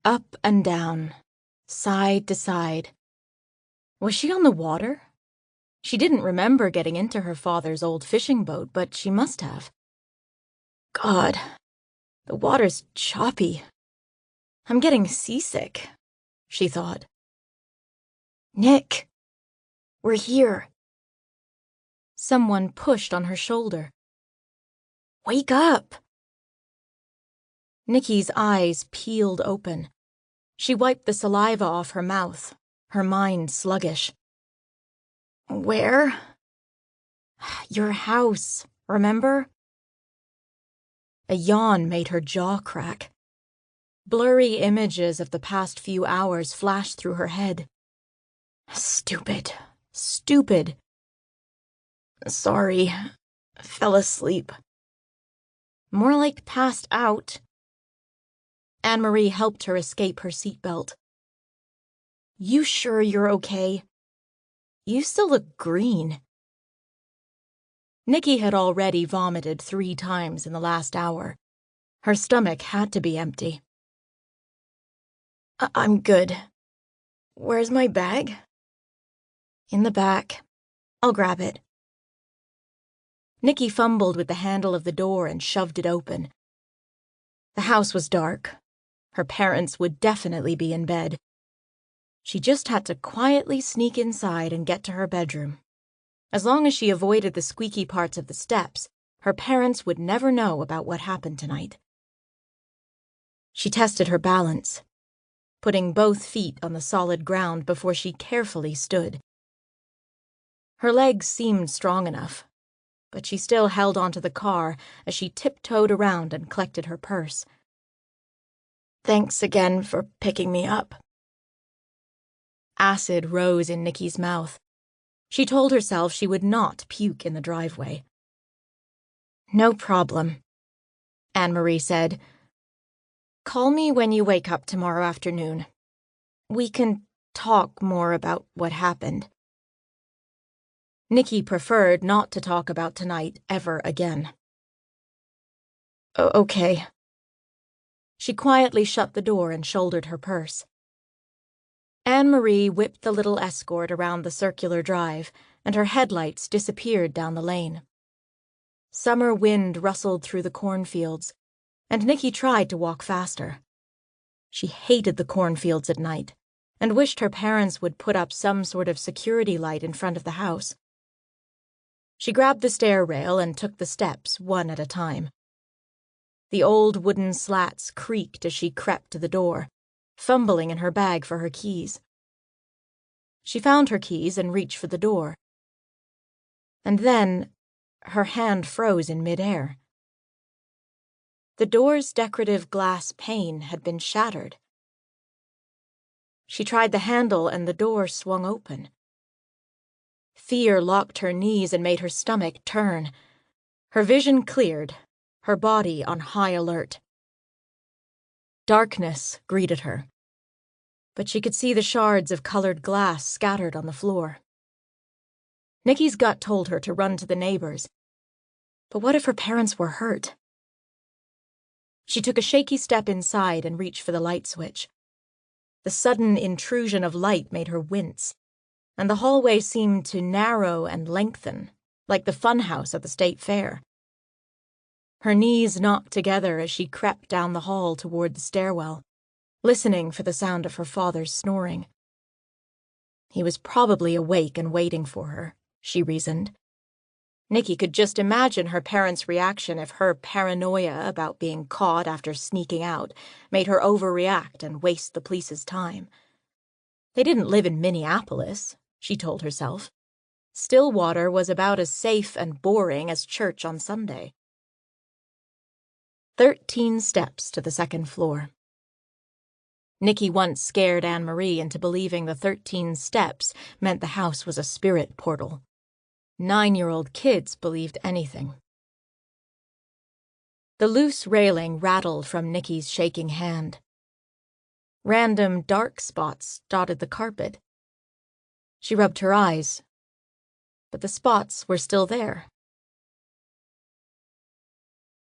Up and down, side to side. Was she on the water? She didn't remember getting into her father's old fishing boat, but she must have. God, the water's choppy. I'm getting seasick, she thought. Nick, we're here. Someone pushed on her shoulder. Wake up! Nikki's eyes peeled open. She wiped the saliva off her mouth, her mind sluggish. Where? Your house, remember? A yawn made her jaw crack. Blurry images of the past few hours flashed through her head. Stupid. Sorry, fell asleep. More like passed out. Anne-Marie helped her escape her seatbelt. You sure you're okay? You still look green. Nikki had already vomited 3 times in the last hour. Her stomach had to be empty. I'm good. Where's my bag? In the back. I'll grab it. Nikki fumbled with the handle of the door and shoved it open. The house was dark. Her parents would definitely be in bed. She just had to quietly sneak inside and get to her bedroom. As long as she avoided the squeaky parts of the steps, her parents would never know about what happened tonight. She tested her balance, putting both feet on the solid ground before she carefully stood. Her legs seemed strong enough, but she still held onto the car as she tiptoed around and collected her purse. Thanks again for picking me up. Acid rose in Nikki's mouth. She told herself she would not puke in the driveway. No problem, Anne-Marie said. Call me when you wake up tomorrow afternoon. We can talk more about what happened. Nikki preferred not to talk about tonight ever again. Okay. She quietly shut the door and shouldered her purse. Anne-Marie whipped the little escort around the circular drive, and her headlights disappeared down the lane. Summer wind rustled through the cornfields, and Nikki tried to walk faster. She hated the cornfields at night, and wished her parents would put up some sort of security light in front of the house. She grabbed the stair rail and took the steps one at a time. The old wooden slats creaked as she crept to the door, fumbling in her bag for her keys. She found her keys and reached for the door. And then, her hand froze in midair. The door's decorative glass pane had been shattered. She tried the handle and the door swung open. Fear locked her knees and made her stomach turn. Her vision cleared, her body on high alert. Darkness greeted her, but she could see the shards of colored glass scattered on the floor. Nikki's gut told her to run to the neighbors, but what if her parents were hurt? She took a shaky step inside and reached for the light switch. The sudden intrusion of light made her wince, and the hallway seemed to narrow and lengthen, like the funhouse at the state fair. Her knees knocked together as she crept down the hall toward the stairwell, listening for the sound of her father's snoring. He was probably awake and waiting for her, she reasoned. Nikki could just imagine her parents' reaction if her paranoia about being caught after sneaking out made her overreact and waste the police's time. They didn't live in Minneapolis, she told herself. Stillwater was about as safe and boring as church on Sunday. 13 steps to the second floor. Nikki once scared Anne-Marie into believing the 13 steps meant the house was a spirit portal. 9-year-old kids believed anything. The loose railing rattled from Nikki's shaking hand. Random dark spots dotted the carpet. She rubbed her eyes, but the spots were still there.